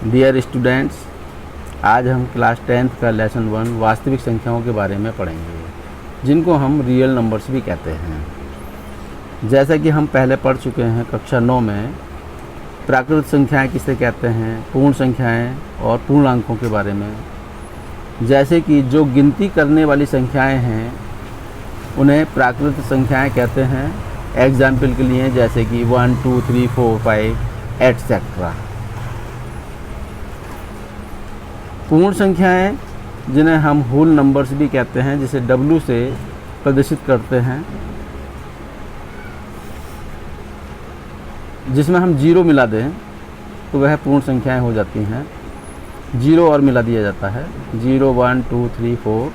Dear students, आज हम class 10th का लेसन 1 वास्तविक संख्याओं के बारे में पढ़ेंगे, जिनको हम रियल नंबर्स भी कहते हैं। जैसा कि हम पहले पढ़ चुके हैं कक्षा 9 में प्राकृत संख्याएं किसे कहते हैं, पूर्ण संख्याएं और पूर्णांकों के बारे में। जैसे कि जो गिनती करने वाली संख्याएं हैं उन्हें प्राकृत संख्याएं कहते हैं। एग्जाम्पल के लिए जैसे कि 1 2 3 4 5 एटसेट्रा। पूर्ण संख्याएं जिन्हें हम होल नंबर्स भी कहते हैं, जिसे W से प्रदर्शित करते हैं, जिसमें हम 0 मिला दें तो वह पूर्ण संख्याएं हो जाती हैं। 0 और मिला दिया जाता है, 0 1 2 3 4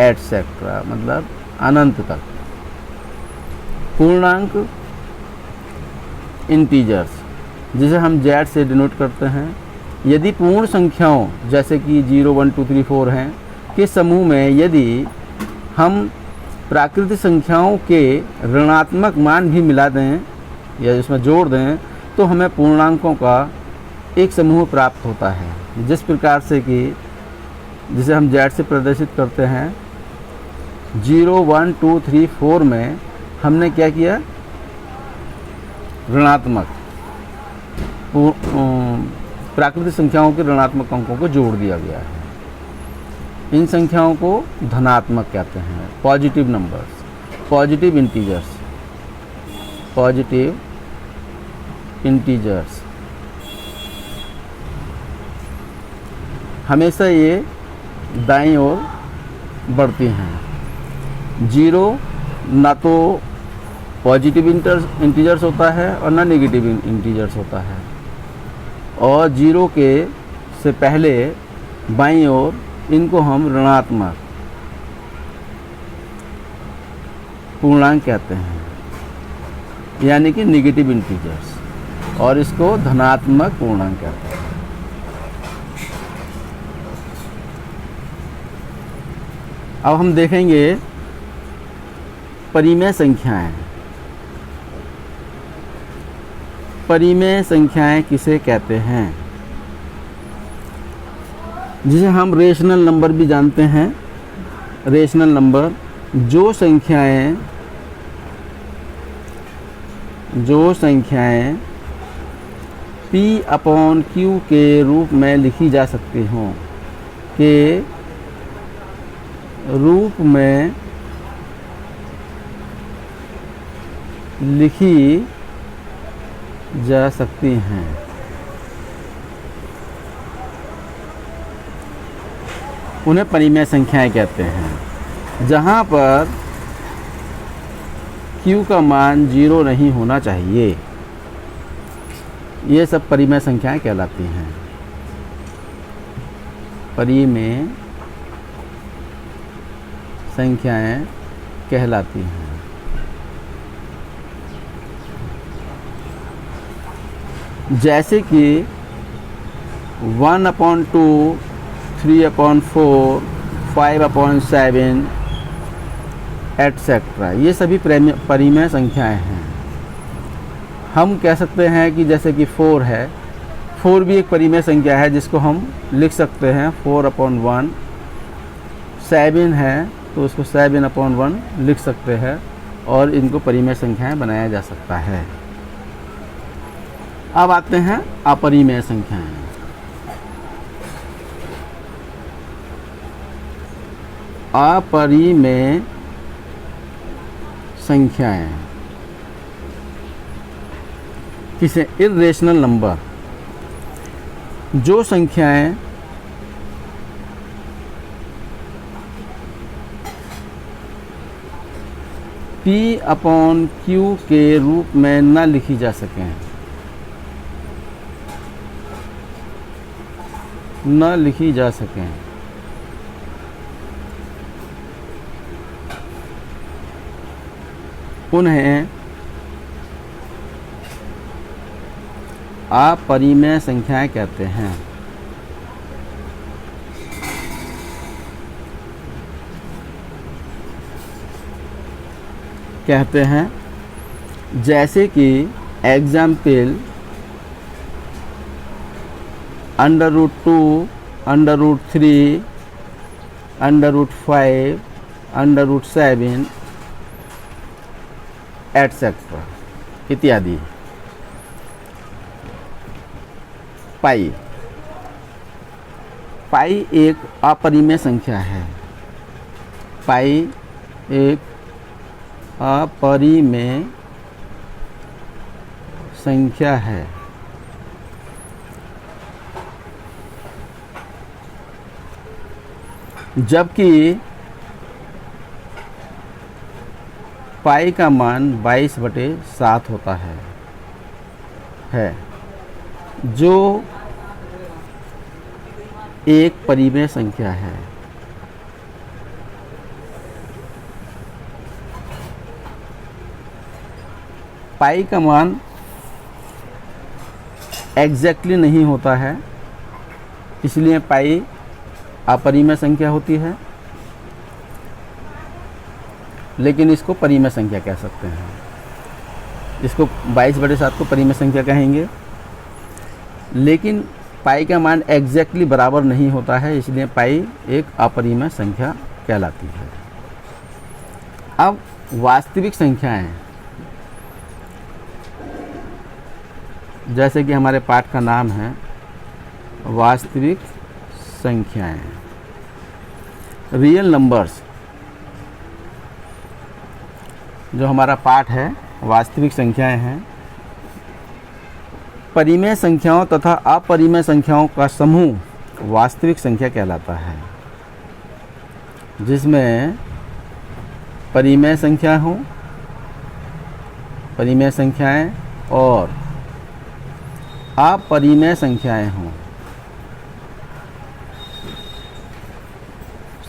एटसेट्रा, मतलब अनंत तक। पूर्णांक इंटीजर्स, जिसे हम Z से डिनोट करते हैं। यदि पूर्ण संख्याओं जैसे कि 0 1 2 3 4 हैं के समूह में यदि हम प्राकृतिक संख्याओं के ऋणात्मक मान भी मिला दें या इसमें जोड़ दें तो हमें पूर्णांकों का एक समूह प्राप्त होता है। जिस प्रकार से कि जिसे हम Z से प्रदर्शित करते हैं, 0 1 2 3 4 में हमने क्या किया, ऋणात्मक प्राकृतिक संख्याओं के ऋणात्मक अंकों को जोड़ दिया गया है। इन संख्याओं को धनात्मक कहते हैं, positive numbers, positive integers, positive integers. हमेशा ये दाईं ओर बढ़ती हैं। 0 ना तो पॉजिटिव इंटीजर्स होता है और ना नेगेटिव इंटीजर्स होता है, और 0 के से पहले बाईं ओर इनको हम ऋणात्मक पूर्णांक कहते हैं, यानी कि नेगेटिव इंटीजर्स, और इसको धनात्मक पूर्णांक कहते हैं। अब हम देखेंगे परिमेय संख्याएं। परिमेय संख्याएं किसे कहते हैं, जिसे हम रेशनल नंबर भी जानते हैं। रेशनल नंबर जो संख्याएं P/Q के रूप में लिखी जा सकती हों, के रूप में लिखी जा सकती हैं, उन्हें परिमेय संख्याएं कहते हैं। जहां पर Q का मान 0 नहीं होना चाहिए, ये सब परिमेय संख्याएं कहलाती हैं। परिमेय संख्याएं कहलाती हैं। जैसे कि 1/2 3/4 5/7 एटसेट्रा, ये सभी परिमेय संख्याएं हैं। हम कह सकते हैं कि जैसे कि 4 है, 4 भी एक परिमेय संख्या है जिसको हम लिख सकते हैं 4/1। 7 है तो उसको 7/1 लिख सकते हैं, और इनको परिमेय संख्याएं बनाया जा सकता है। अब आते हैं अपरिमेय संख्याएं। अपरिमेय संख्याएं किसे, इर्रेशनल नंबर, जो संख्याएं P/Q के रूप में न लिखी जा सकें, न लिखी जा सकें, उन्हें अपरिमेय संख्याएं कहते हैं। जैसे कि एग्जाम्पल √2, √3, √5, √7 एटसेट्रा इत्यादि। पाई एक अपरिमेय संख्या है। पाई एक अपरिमेय संख्या है। जबकि पाई का मान 22/7 होता है जो एक परिमेय संख्या है। पाई का मान एग्जैक्टली नहीं होता है, इसलिए पाई अपरिमेय संख्या होती है, लेकिन इसको परिमेय संख्या कह सकते हैं। इसको 22/7 को परिमेय संख्या कहेंगे, लेकिन पाई का मान एग्जैक्टली बराबर नहीं होता है, इसलिए पाई एक अपरिमेय संख्या कहलाती है। अब वास्तविक संख्याएं, जैसे कि हमारे पाठ का नाम है वास्तविक संख्याएं, रियल नंबर्स। जो हमारा पाठ है वास्तविक संख्याएं हैं, परिमेय संख्याओं तथा अपरिमेय संख्याओं का समूह वास्तविक संख्या कहलाता है, जिसमें परिमेय संख्या हो, परिमेय संख्याएं और अपरिमेय संख्याएं हों,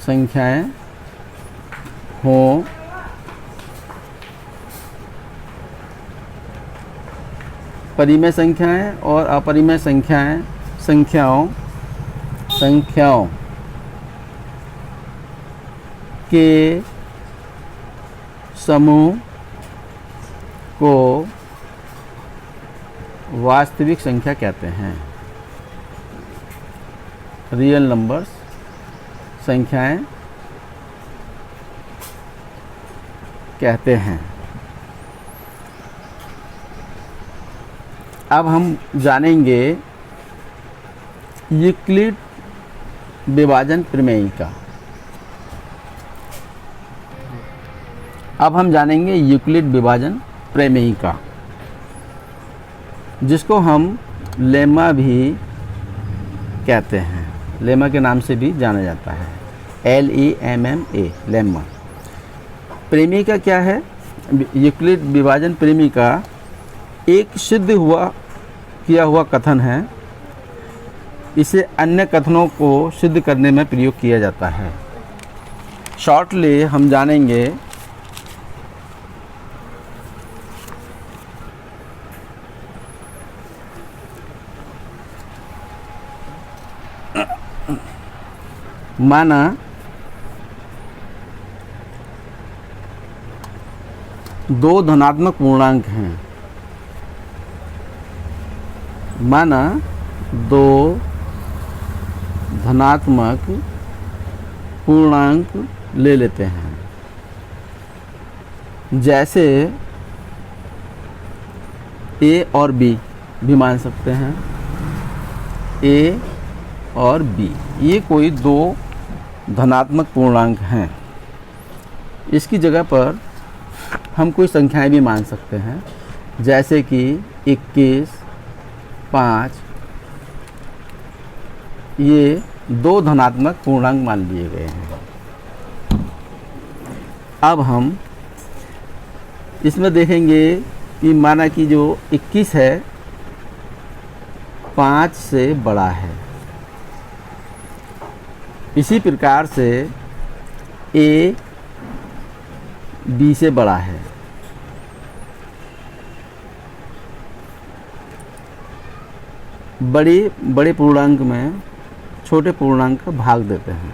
संख्याएं हों, परिमेय संख्याएं और अपरिमेय संख्याओं के समूह को वास्तविक संख्या कहते हैं। रियल नंबर्स संख्याएं कहते हैं। अब हम जानेंगे यूक्लिड विभाजन प्रमेयिका। अब हम जानेंगे यूक्लिड विभाजन प्रमेयिका, जिसको हम लेमा भी कहते हैं। लेमा के नाम से भी जाना जाता है, LEMMA, लेमा। प्रमेयिका क्या है? यूक्लिड विभाजन प्रमेयिका एक सिद्ध किया हुआ कथन है। इसे अन्य कथनों को सिद्ध करने में प्रयोग किया जाता है। शॉर्टली हम जानेंगे माना दो धनात्मक पूर्णांक हैं। माना दो धनात्मक पूर्णांक ले लेते हैं, जैसे A और B भी मान सकते हैं। A और B ये कोई दो धनात्मक पूर्णांक हैं। इसकी जगह पर हम कोई संख्याएं भी मान सकते हैं, जैसे कि 21, 5। ये दो धनात्मक पूर्णांक मान लिए गए हैं। अब हम इसमें देखेंगे कि माना कि जो 21 है 5 से बड़ा है। इसी प्रकार से A B से बड़ा है। बड़े पूर्णांक में छोटे पूर्णांक का भाग देते हैं,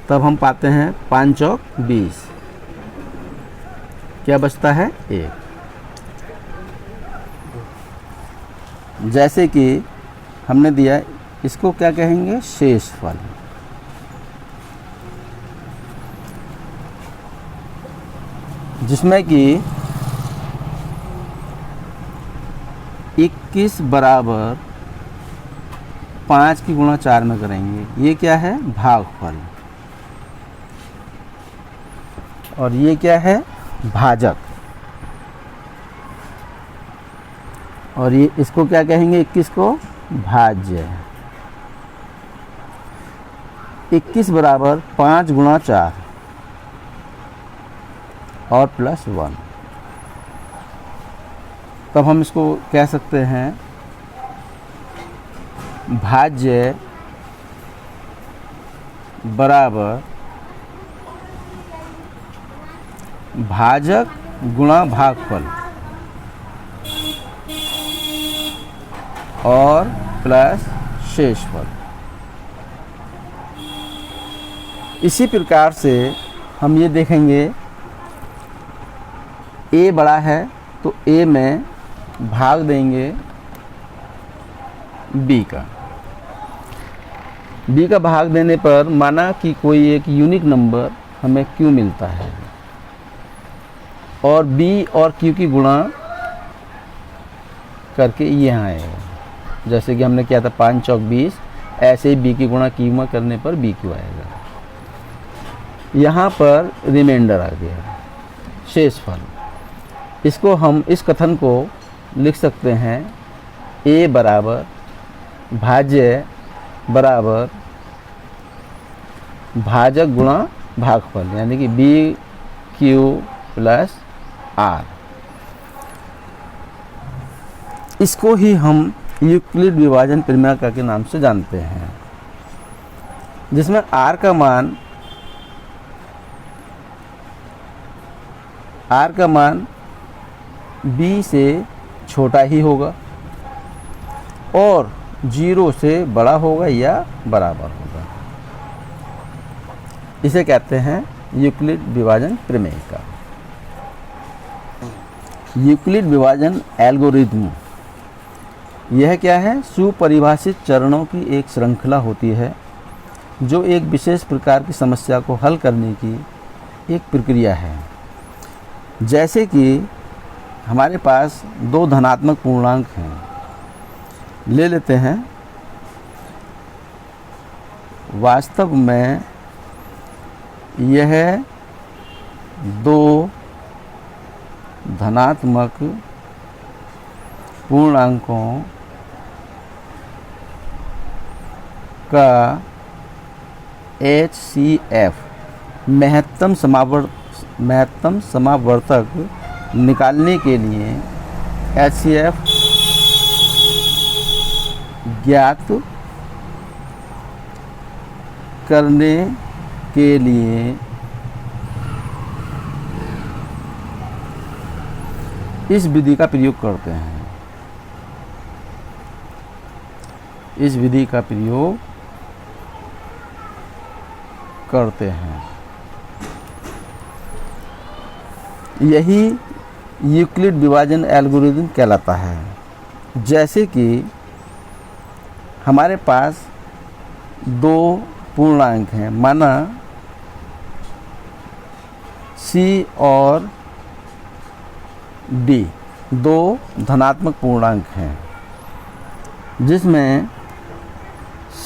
तब हम पाते हैं 5 चौक 20। क्या बचता है? 1। जैसे कि हमने दिया, इसको क्या कहेंगे, शेषफल। जिसमें कि 21 बराबर 5 की गुणा 4 में करेंगे, ये क्या है, भागफल। और ये क्या है, भाजक। और ये इसको क्या कहेंगे, 21 को भाज्य। 21 बराबर 5 गुणा 4 और प्लस 1। तब हम इसको कह सकते हैं भाज्य बराबर भाजक गुणा भागफल और प्लस शेषफल। इसी प्रकार से हम ये देखेंगे, a बड़ा है तो a में भाग देंगे b का। b का भाग देने पर माना कि कोई एक यूनिक नंबर हमें q मिलता है और b और q की गुणा करके ये यहाँ आएगा। जैसे कि हमने किया था 5 चौक 20, ऐसे ही b की गुणा q में करने पर b q आएगा। यहाँ पर रिमाइंडर आ गया, शेषफल। इसको हम इस कथन को लिख सकते हैं a बराबर भाज्य बराबर भाजक गुणा भागफल, यानी कि b q प्लस r। इसको ही हम यूक्लिड विभाजन प्रमेय के नाम से जानते हैं, जिसमें r का मान b से छोटा ही होगा और 0 से बड़ा होगा या बराबर होगा। इसे कहते हैं यूक्लिड विभाजन प्रमेय का। यूक्लिड विभाजन एल्गोरिथम, यह क्या है, सुपरिभाषित चरणों की एक श्रृंखला होती है जो एक विशेष प्रकार की समस्या को हल करने की एक प्रक्रिया है। जैसे कि हमारे पास 2 धनात्मक पूर्णांक हैं, ले लेते हैं। वास्तव में यह 2 धनात्मक पूर्णांकों का HCF महत्तम समावर्तक निकालने के लिए HCF ज्ञात करने के लिए इस विधि का प्रयोग करते हैं। इस विधि का प्रयोग करते हैं। यही यूक्लिड विभाजन एल्गोरिथम कहलाता है। जैसे कि हमारे पास 2 पूर्णांक हैं, माना C और D, 2 धनात्मक पूर्णांक हैं, जिसमें C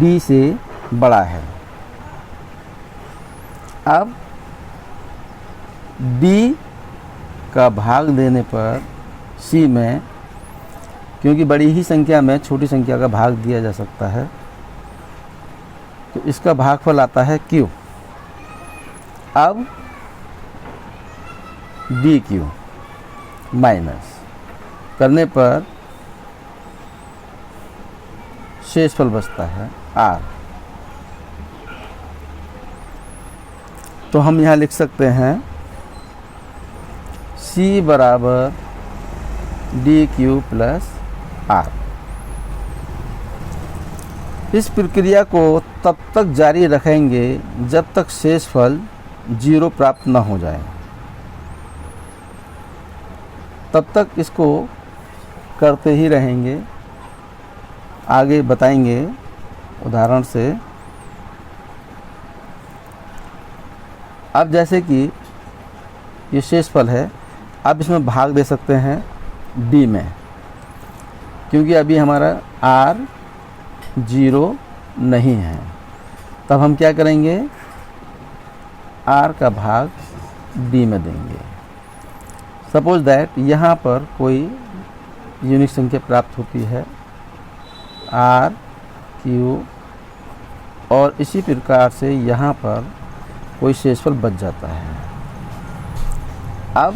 D से बड़ा है। अब D का भाग देने पर C में, क्योंकि बड़ी ही संख्या में छोटी संख्या का भाग दिया जा सकता है, तो इसका भागफल आता है Q। अब DQ माइनस करने पर शेषफल बचता है R। तो हम यहाँ लिख सकते हैं C बराबर DQ प्लस R। इस प्रक्रिया को तब तक जारी रखेंगे जब तक शेषफल 0 प्राप्त न हो जाए। तब तक इसको करते ही रहेंगे आगे बताएंगे उदाहरण से। अब जैसे कि ये शेषफल है, अब इसमें भाग दे सकते हैं डी में, क्योंकि अभी हमारा आर 0 नहीं है। तब हम क्या करेंगे, आर का भाग डी में देंगे। सपोज दैट यहाँ पर कोई यूनिक संख्या प्राप्त होती है आर क्यू, और इसी प्रकार से यहाँ पर कोई शेषफल बच जाता है। अब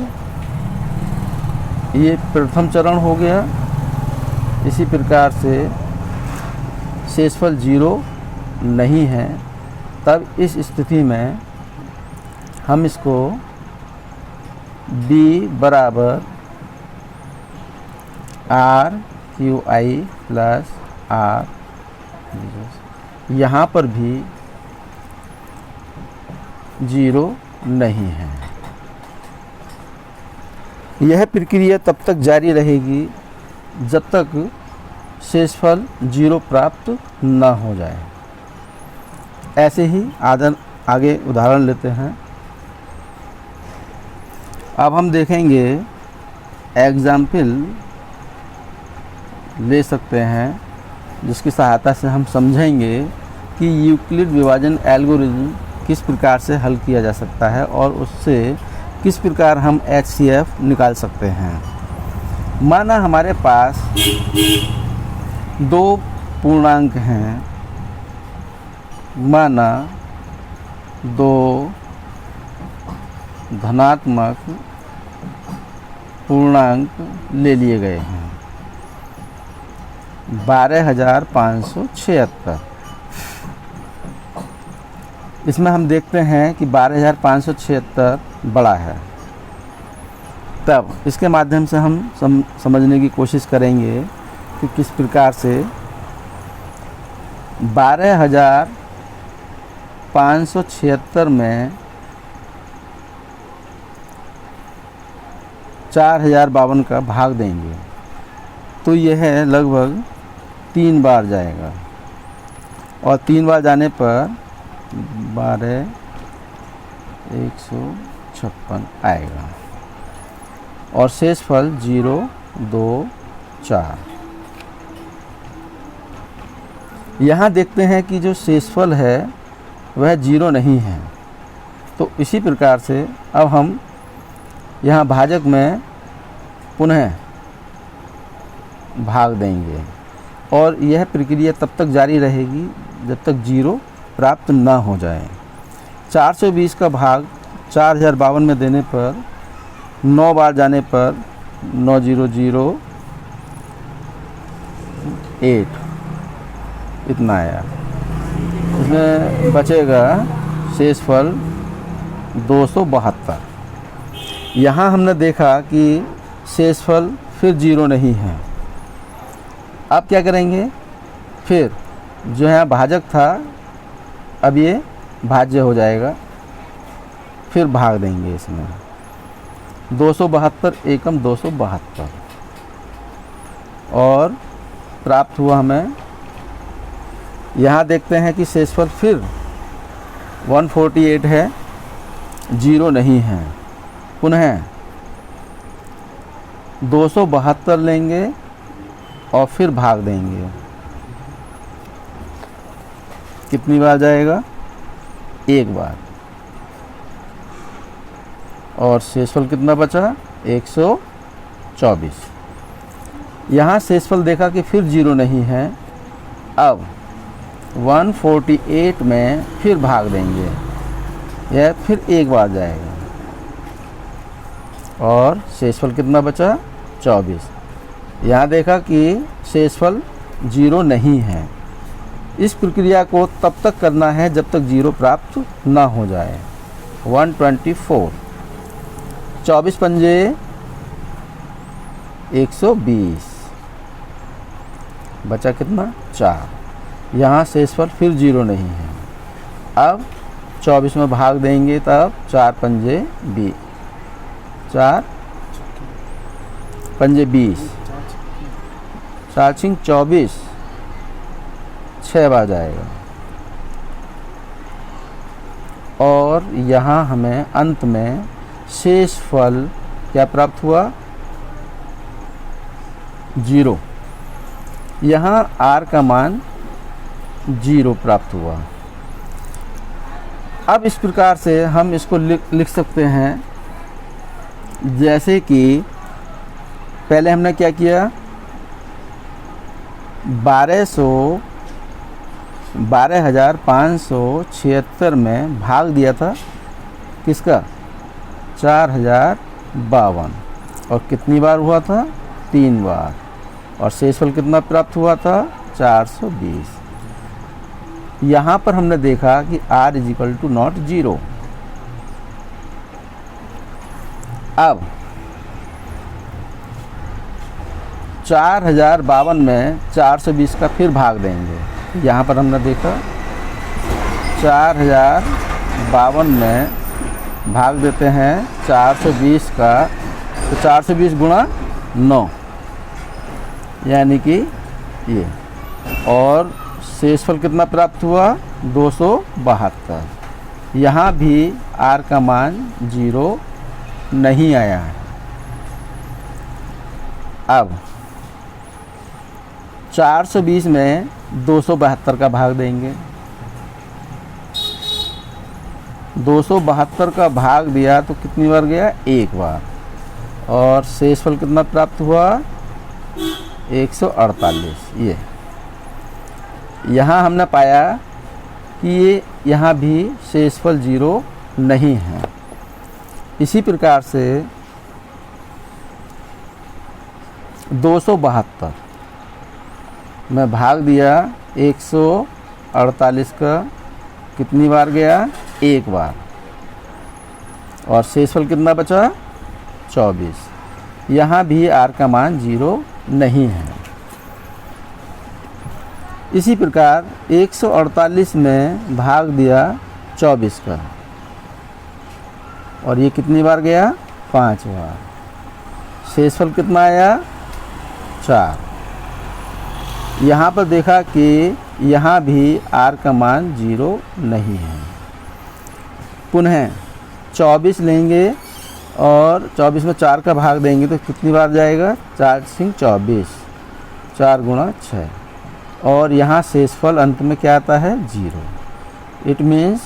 ये प्रथम चरण हो गया। इसी प्रकार से शेषफल 0 नहीं है, तब इस स्थिति में हम इसको D बराबर R Q I plus R, यहाँ पर भी 0 नहीं है। यह प्रक्रिया तब तक जारी रहेगी जब तक शेषफल 0 प्राप्त न हो जाए। ऐसे ही आगे उदाहरण लेते हैं। अब हम देखेंगे एग्जाम्पल ले सकते हैं, जिसकी सहायता से हम समझेंगे कि यूक्लिड विभाजन एल्गोरिथम किस प्रकार से हल किया जा सकता है और उससे किस प्रकार हम HCF निकाल सकते हैं। माना हमारे पास 2 पूर्णांक हैं, माना 2 धनात्मक पूर्णांक ले लिए गए हैं। 12,576। इसमें हम देखते हैं कि 12,576 बड़ा है। तब इसके माध्यम से हम समझने की कोशिश करेंगे कि किस प्रकार से 12,576 में 4,052 का भाग देंगे तो यह लगभग 3 बार जाएगा, और 3 बार जाने पर 12,156 आएगा, और शेषफल 0, 2, 4। यहाँ देखते हैं कि जो शेषफल है वह 0 नहीं है। तो इसी प्रकार से अब हम यहाँ भाजक में पुनः भाग देंगे, और यह प्रक्रिया तब तक जारी रहेगी जब तक 0 प्राप्त न हो जाए। 420 का भाग 4,052 में देने पर 9 बार जाने पर 9,008 इतना आया। इसमें बचेगा शेषफल 272। यहाँ हमने देखा कि शेषफल फिर 0 नहीं है। अब क्या करेंगे, फिर जो यहाँ भाजक था अब ये भाज्य हो जाएगा, फिर भाग देंगे इसमें 272 एकम 272, और प्राप्त हुआ हमें। यहाँ देखते हैं कि शेषफल फिर 148 है, 0 नहीं है। पुनः 272 लेंगे और फिर भाग देंगे। कितनी बार जाएगा, 1 बार, और शेषफल कितना बचा, 124। यहाँ शेषफल देखा कि फिर 0 नहीं है। अब 148 में फिर भाग देंगे, यह फिर 1 बार जाएगा, और शेषफल कितना बचा, 24। यहाँ देखा कि शेषफल 0 नहीं है। इस प्रक्रिया को तब तक करना है जब तक 0 प्राप्त ना हो जाए। 124, 24 पंजे 120, बचा कितना, 4। यहाँ शेषफल फिर 0 नहीं है। अब 24 में भाग देंगे, तब 4 पंजे 20, 4 पंजे 20, 4 छिंग 24, 6 बार जाएगा। और यहाँ हमें अंत में शेष फल क्या प्राप्त हुआ? 0। यहाँ r का मान 0 प्राप्त हुआ। अब इस प्रकार से हम इसको लिख सकते हैं, जैसे कि पहले हमने क्या किया, 12,576 में भाग दिया था किसका? 4052। और कितनी बार हुआ था? 3 बार। और शेषफल कितना प्राप्त हुआ था? 420। यहाँ पर हमने देखा कि r = नॉट 0। अब 4052 में 420 का फिर भाग देंगे। यहाँ पर हमने देखा 4052 में भाग देते हैं 420 का, तो 420 गुणा 9 यानी कि ये। और शेषफल कितना प्राप्त हुआ? 272। यहाँ भी r का मान 0 नहीं आया है। अब 420 में 272 का भाग देंगे। 272 का भाग दिया तो कितनी बार गया? 1 बार। और शेषफल कितना प्राप्त हुआ? 148। ये यहाँ हमने पाया कि ये यहाँ भी शेषफल 0 नहीं है। इसी प्रकार से 272 में भाग दिया 148 का, कितनी बार गया? 1 बार। और शेषफल कितना बचा? 24। यहाँ भी r का मान 0 नहीं है। इसी प्रकार 148 में भाग दिया 24 का, और ये कितनी बार गया? 5 बार। शेषफल कितना आया? 4। यहाँ पर देखा कि यहाँ भी r का मान 0 नहीं है। पुनः 24 लेंगे और 24 में 4 का भाग देंगे तो कितनी बार जाएगा? 4 × 24, 4 × 6। और यहाँ शेषफल अंत में क्या आता है? 0। इट मीन्स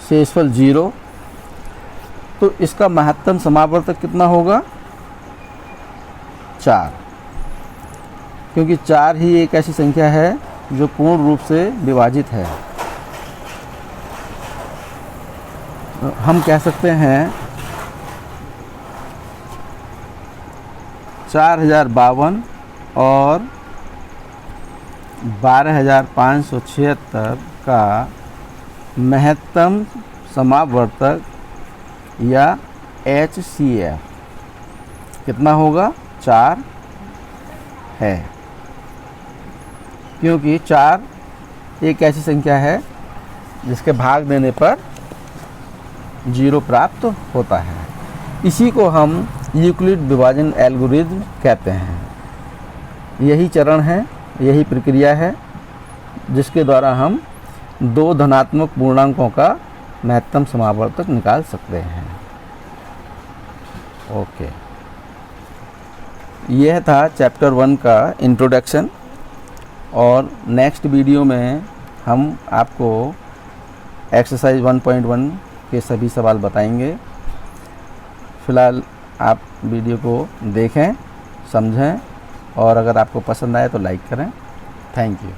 शेषफल 0। तो इसका महत्तम समावर्तक कितना होगा? 4, क्योंकि 4 ही एक ऐसी संख्या है जो पूर्ण रूप से विभाजित है। हम कह सकते हैं 4052 और 12,576 का महत्तम समावर्तक या HCF कितना होगा? 4 है, क्योंकि 4 एक ऐसी संख्या है जिसके भाग देने पर 0 प्राप्त होता है। इसी को हम यूक्लिड विभाजन एल्गोरिथम कहते हैं। यही चरण है, यही प्रक्रिया है जिसके द्वारा हम 2 धनात्मक पूर्णांकों का महत्तम समावर्तक निकाल सकते हैं। ओके, यह था चैप्टर 1 का इंट्रोडक्शन। और नेक्स्ट वीडियो में हम आपको एक्सरसाइज 1.1 के सभी सवाल बताएंगे। फ़िलहाल आप वीडियो को देखें, समझें, और अगर आपको पसंद आए तो लाइक करें। Thank you.